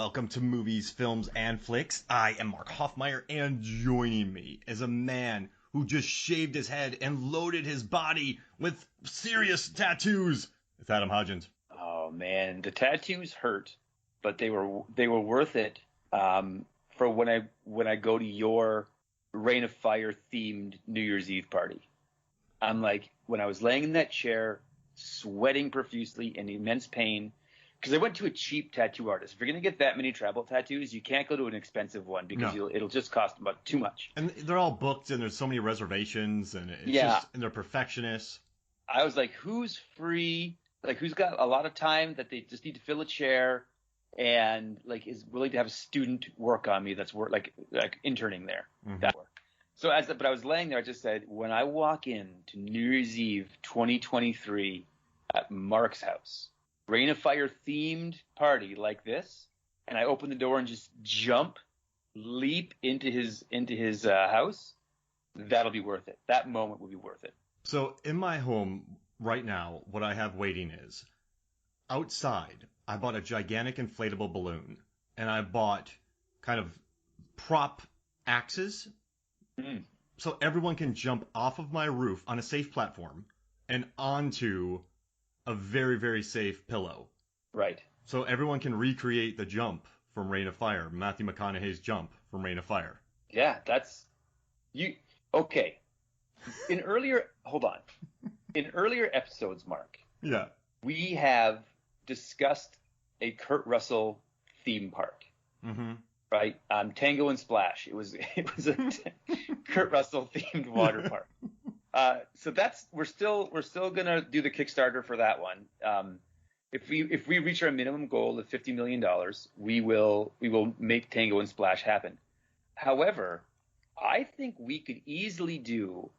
welcome to Movies, Films, and Flicks. I am Mark Hoffmeyer, and joining me is a man who just shaved his head and loaded his body with serious tattoos. It's Adam Hodgins. Oh man, the tattoos hurt, but they were worth it. For when I go to your Rain of Fire themed New Year's Eve party. I'm like, when I was laying in that chair, sweating profusely in immense pain, because I went to a cheap tattoo artist. If you're going to get that many travel tattoos, you can't go to an expensive one because it'll just cost about too much. And they're all booked, and there's so many reservations, and and they're perfectionists. I was like, who's free? Like, who's got a lot of time that they just need to fill a chair, and like is willing to have a student work on me that's like interning there. Mm-hmm. That work. So but I was laying there, I just said, when I walk in to New Year's Eve 2023 at Mark's house, Rain of Fire themed party like this, and I open the door and just leap into his house, that'll be worth it. That moment will be worth it. So in my home right now, what I have waiting is outside. I bought a gigantic inflatable balloon, and I bought kind of prop axes. So everyone can jump off of my roof on a safe platform and onto a very, very safe pillow. Right. So everyone can recreate the jump from Rain of Fire, Matthew McConaughey's jump from Rain of Fire. Yeah, that's you. Okay. Hold on. In earlier episodes, Mark. Yeah. We have discussed a Kurt Russell theme park. Mm-hmm. Right, Tango and Splash. It was a Kurt Russell themed water park. So we're still gonna do the Kickstarter for that one. If we reach our minimum goal of $50 million, we will make Tango and Splash happen. However, I think we could easily do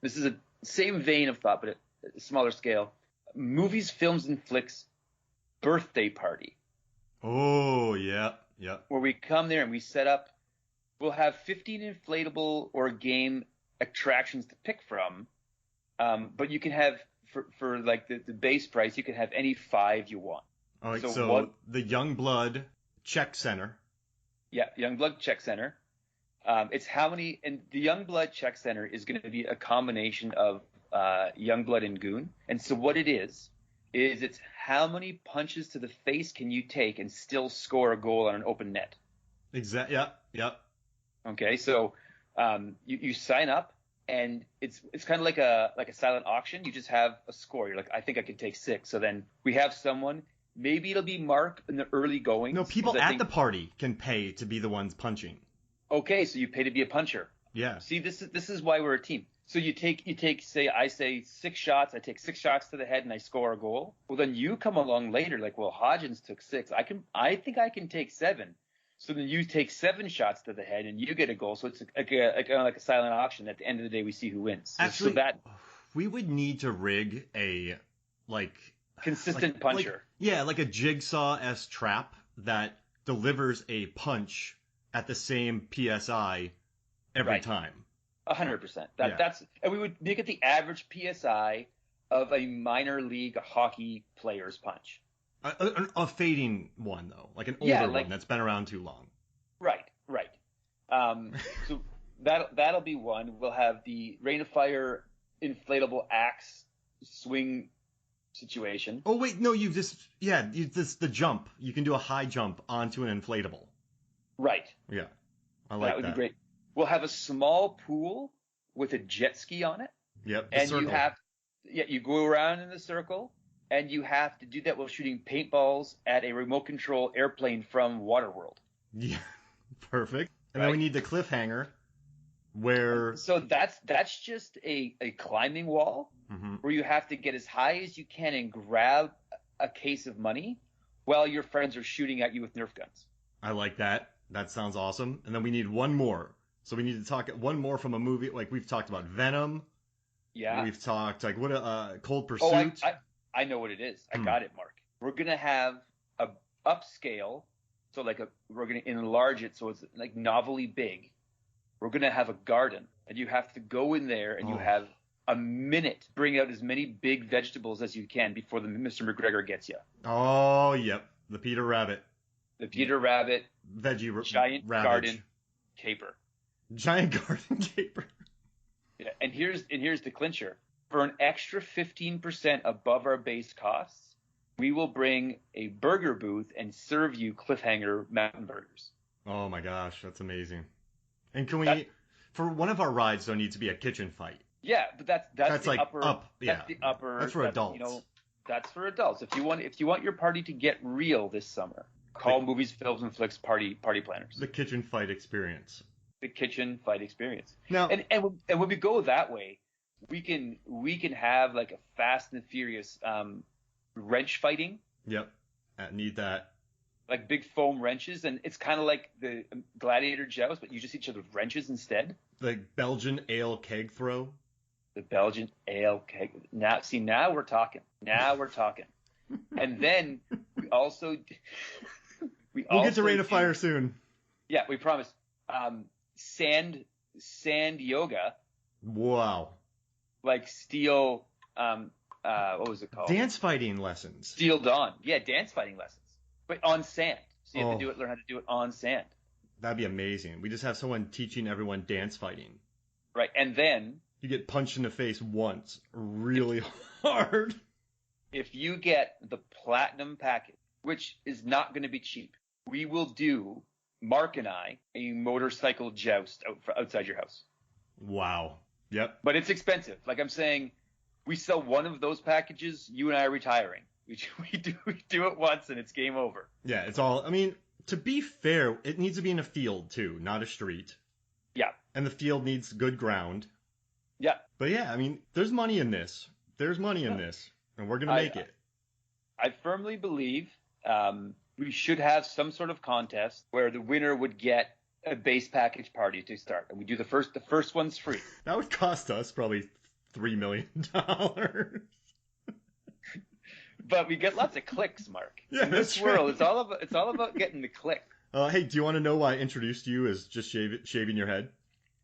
this is a same vein of thought, but a smaller scale, Movies, Films, and Flicks birthday party. Oh yeah. Yeah. Where we come there and we set up, we'll have 15 inflatable or game attractions to pick from, but you can have for like the base price, you can have any 5 you want. All right, so the Youngblood Czech Center. Yeah, Youngblood Czech Center. It's how many, and the Youngblood Czech Center is going to be a combination of Youngblood and Goon, and so what it is it's how many punches to the face can you take and still score a goal on an open net. Exactly. Yep. Okay, so you sign up, and it's kind of like a silent auction. You just have a score. You're like, I think I can take 6. So then we have someone. Maybe it'll be Mark in the early going. No, people at the party can pay to be the ones punching. Okay, so you pay to be a puncher. Yeah. See, this is why we're a team. So you take I say 6 shots, I take 6 shots to the head and I score a goal. Well, then you come along later like, well, Hodgins took 6. I think I can take 7. So then you take 7 shots to the head and you get a goal. So it's like a silent auction. At the end of the day, we see who wins. Actually, so we would need to rig a consistent puncher. Like a jigsaw-esque trap that delivers a punch at the same PSI every time. 100%. And we would make it the average PSI of a minor league hockey player's punch. A fading one, though, like an older one that's been around too long. Right. So that'll be one. We'll have the Rain of Fire inflatable axe swing situation. Oh wait, no, the jump. You can do a high jump onto an inflatable. Right. Yeah, I like that. That would be great. We'll have a small pool with a jet ski on it. Yep. And you go around in the circle, and you have to do that while shooting paintballs at a remote control airplane from Waterworld. Yeah, perfect. And then we need the cliffhanger, where. So that's just a climbing wall, where you have to get as high as you can and grab a case of money while your friends are shooting at you with Nerf guns. I like that. That sounds awesome. And then we need one more. So we need to talk one more from a movie. Like we've talked about Venom. Yeah. We've talked Cold Pursuit. Oh, I know what it is. I got it, Mark. We're gonna have a upscale. So we're gonna enlarge it so it's like novelly big. We're gonna have a garden, and you have to go in there and you have a minute, bring out as many big vegetables as you can before the Mr. McGregor gets you. Oh, yep. The Peter Rabbit. The Peter Rabbit giant ravage. garden caper. Giant garden caper. Yeah, and here's the clincher. For an extra 15% above our base costs, we will bring a burger booth and serve you cliffhanger mountain burgers. Oh my gosh, that's amazing. And can we, for one of our rides, there needs to be a kitchen fight. Yeah, but that's the like upper. yeah. That's the upper. That's for adults. You know, that's for adults. If you want your party to get real this summer, call Movies, Films, and Flicks party planners. The kitchen fight experience. The kitchen fight experience. Now, and when we go that way, we can have like a Fast and Furious wrench fighting. Yep, I need that. Like big foam wrenches, and it's kind of like the gladiator joust, but you just hit each other with wrenches instead. The Belgian ale keg throw. The Belgian ale keg. Now we're talking. And then we'll get to Rain of Fire soon. Yeah, we promise. Sand yoga. Wow. Like steel. What was it called? Dance fighting lessons. Steel Dawn. Yeah, dance fighting lessons, but on sand. So you have to learn how to do it on sand. That'd be amazing. We just have someone teaching everyone dance fighting. Right, and then you get punched in the face once, really hard. If you get the platinum package, which is not going to be cheap, we will do, Mark and I, a motorcycle joust outside your house. Wow. Yep. But it's expensive. Like I'm saying, we sell one of those packages, you and I are retiring. We do it once and it's game over. Yeah, it's all. I mean, to be fair, it needs to be in a field too, not a street. Yeah. And the field needs good ground. Yeah. But yeah, I mean, there's money in this. There's money in this, and we're gonna make it. I firmly believe we should have some sort of contest where the winner would get a base package party to start, and we do the first one's free. That would cost us probably $3 million. But we get lots of clicks, Mark. Yeah, in this world, it's all about getting the click. Hey, do you want to know why I introduced you as just shaving your head?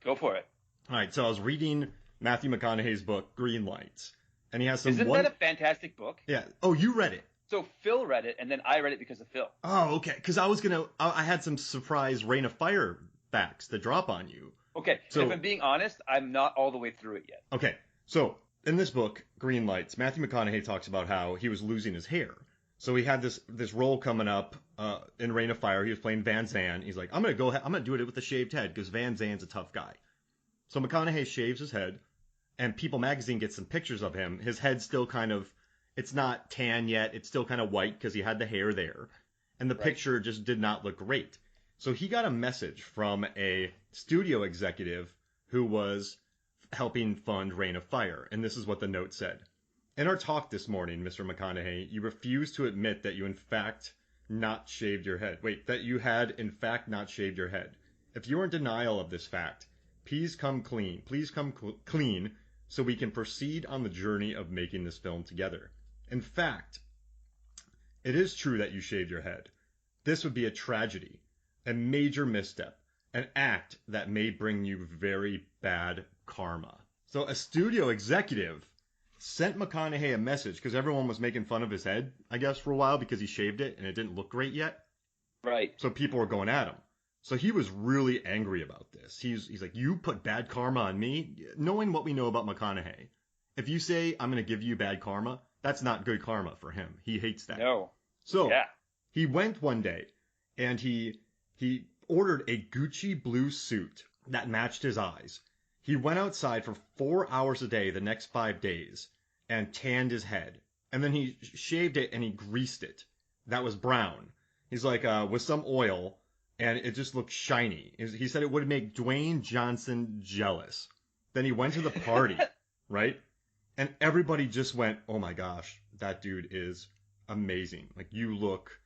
Go for it. All right, so I was reading Matthew McConaughey's book, Green Lights, and he has some. Isn't that a fantastic book? Yeah. Oh, you read it. So Phil read it, and then I read it because of Phil. Oh, okay. Because I had some surprise Rain of Fire facts that drop on you. Okay. So if I'm being honest, I'm not all the way through it yet. Okay. So in this book, Green Lights, Matthew McConaughey talks about how he was losing his hair. So he had this role coming up in Rain of Fire. He was playing Van Zandt. He's like, I'm gonna do it with a shaved head because Van Zandt's a tough guy. So McConaughey shaves his head, and People Magazine gets some pictures of him. His head's still kind of, it's not tan yet. It's still kind of white because he had the hair there. And the picture just did not look great. So he got a message from a studio executive who was helping fund Rain of Fire. And this is what the note said. In our talk this morning, Mr. McConaughey, you refused to admit that you in fact not shaved your head. Wait, that you had in fact not shaved your head. If you are in denial of this fact, please come clean. Please come clean so we can proceed on the journey of making this film together. In fact, it is true that you shaved your head. This would be a tragedy, a major misstep, an act that may bring you very bad karma. So a studio executive sent McConaughey a message because everyone was making fun of his head, I guess, for a while because he shaved it and it didn't look great yet. Right. So people were going at him. So he was really angry about this. He's like, you put bad karma on me? Knowing what we know about McConaughey, if you say, I'm going to give you bad karma, that's not good karma for him. He hates that. No. So he went one day and he ordered a Gucci blue suit that matched his eyes. He went outside for 4 hours a day the next 5 days and tanned his head. And then he shaved it and he greased it. That was brown. He's like, with some oil. And it just looked shiny. He said it would make Dwayne Johnson jealous. Then he went to the party, right? And everybody just went, oh my gosh, that dude is amazing. Like, you look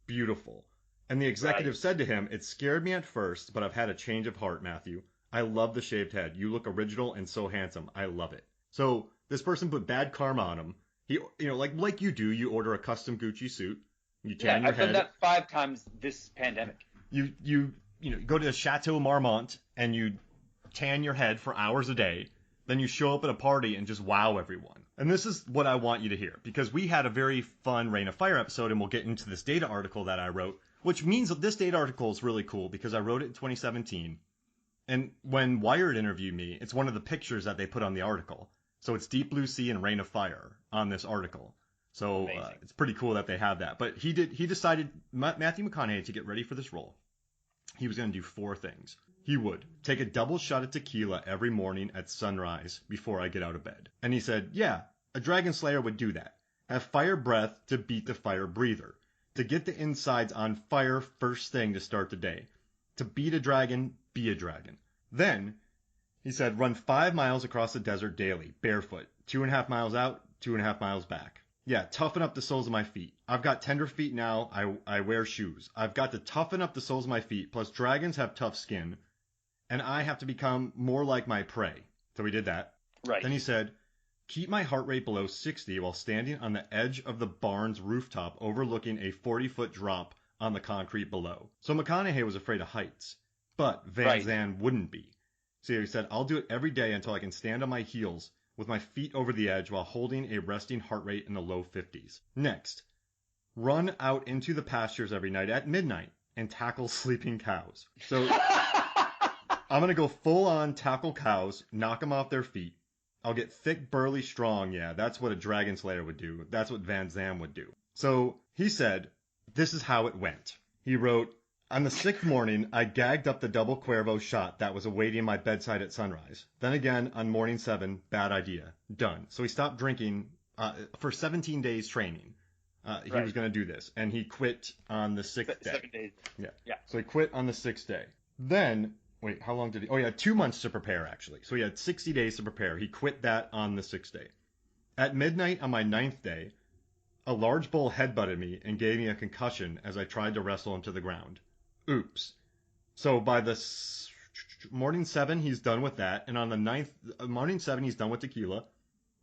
beautiful. And the executive said to him, it scared me at first, but I've had a change of heart, Matthew. I love the shaved head. You look original and so handsome. I love it. So this person put bad karma on him. He, like you do, you order a custom Gucci suit. You tan your head. I've done that 5 times this pandemic. You go to the Chateau Marmont and you tan your head for hours a day. Then you show up at a party and just wow everyone. And this is what I want you to hear, because we had a very fun Rain of Fire episode, and we'll get into this data article that I wrote Which means that this date article is really cool because I wrote it in 2017. And when Wired interviewed me, it's one of the pictures that they put on the article. So it's Deep Blue Sea and Rain of Fire on this article. So it's pretty cool that they have that. But he decided, Matthew McConaughey, to get ready for this role, he was going to do 4 things. He would take a double shot of tequila every morning at sunrise before I get out of bed. And he said, yeah, a dragon slayer would do that. Have fire breath to beat the fire breather. To get the insides on fire first thing to start the day. To beat a dragon, be a dragon. Then, he said, run 5 miles across the desert daily, barefoot. 2.5 miles out, 2.5 miles back. Yeah, toughen up the soles of my feet. I've got tender feet now, I wear shoes. I've got to toughen up the soles of my feet, plus dragons have tough skin, and I have to become more like my prey. So he did that. Right. Then he said, keep my heart rate below 60 while standing on the edge of the barn's rooftop overlooking a 40-foot drop on the concrete below. So McConaughey was afraid of heights, but Van Zandt wouldn't be. So he said, I'll do it every day until I can stand on my heels with my feet over the edge while holding a resting heart rate in the low 50s. Next, run out into the pastures every night at midnight and tackle sleeping cows. So I'm going to go full on tackle cows, knock them off their feet. I'll get thick, burly, strong. Yeah, that's what a dragon slayer would do. That's what Van Zandt would do. So he said, this is how it went. He wrote, on the 6th morning, I gagged up the double Cuervo shot that was awaiting my bedside at sunrise. Then again, on morning 7, bad idea. Done. So he stopped drinking for 17 days training. He was going to do this. And he quit on the 6th day. 7 days. Yeah. So he quit on the 6th day. Then, wait, how long did he? Oh, he had 2 months to prepare, actually. So he had 60 days to prepare. He quit that on the 6th day. At midnight on my 9th day, a large bull headbutted me and gave me a concussion as I tried to wrestle him to the ground. Oops. So by the morning 7, he's done with that. And on the 9th, morning 7, he's done with tequila.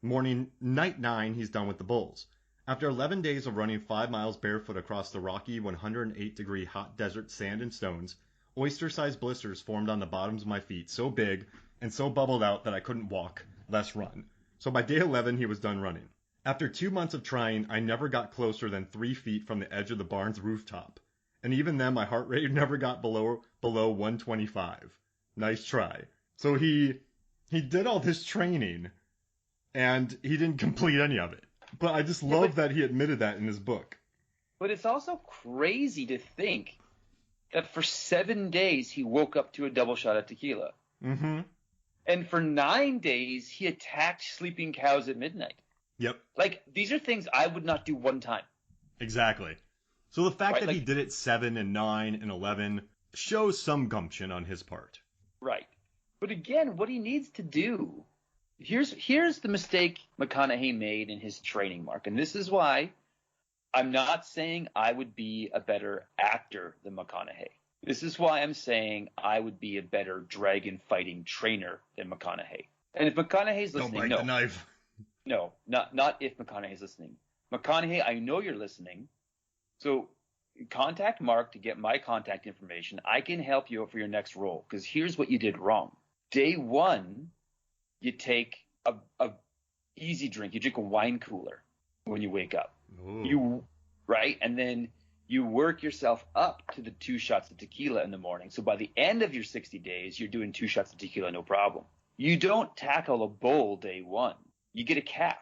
Night 9, he's done with the bulls. After 11 days of running 5 miles barefoot across the rocky 108-degree hot desert sand and stones, oyster-sized blisters formed on the bottoms of my feet so big and so bubbled out that I couldn't walk, less run. So by day 11, he was done running. After 2 months of trying, I never got closer than 3 feet from the edge of the barn's rooftop. And even then, my heart rate never got below 125. Nice try. So he did all this training, and he didn't complete any of it. But I just love that he admitted that in his book. But it's also crazy to think that for 7 days he woke up to a double shot of tequila. Mm-hmm. And for 9 days he attacked sleeping cows at midnight. Yep. Like, these are things I would not do one time. Exactly. So the fact that he did it 7 and 9 and 11 shows some gumption on his part. Right. But again, what he needs to do, here's the mistake McConaughey made in his training, Mark. And this is why I'm not saying I would be a better actor than McConaughey. This is why I'm saying I would be a better dragon fighting trainer than McConaughey. And if McConaughey's listening, don't break the knife. No, not if McConaughey's listening. McConaughey, I know you're listening. So contact Mark to get my contact information. I can help you out for your next role, because here's what you did wrong. Day 1, you take a easy drink. You drink a wine cooler when you wake up. Ooh. Right? And then you work yourself up to the 2 shots of tequila in the morning. So by the end of your 60 days, you're doing 2 shots of tequila, no problem. You don't tackle a bull day 1. You get a calf.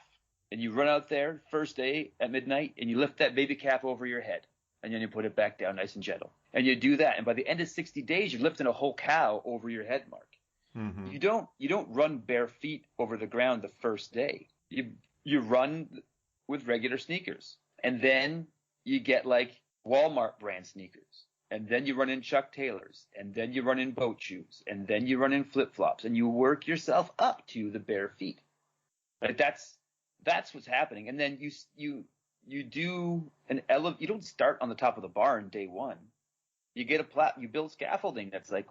And you run out there first day at midnight, and you lift that baby calf over your head, and then you put it back down nice and gentle. And you do that, and by the end of 60 days, you're lifting a whole cow over your head, Mark. Mm-hmm. You don't run bare feet over the ground the first day. You run with regular sneakers, and then you get like Walmart brand sneakers, and then you run in Chuck Taylors, and then you run in boat shoes, and then you run in flip flops, and you work yourself up to the bare feet. Like that's what's happening. And then you do you don't start on the top of the barn day 1. You get you build scaffolding that's like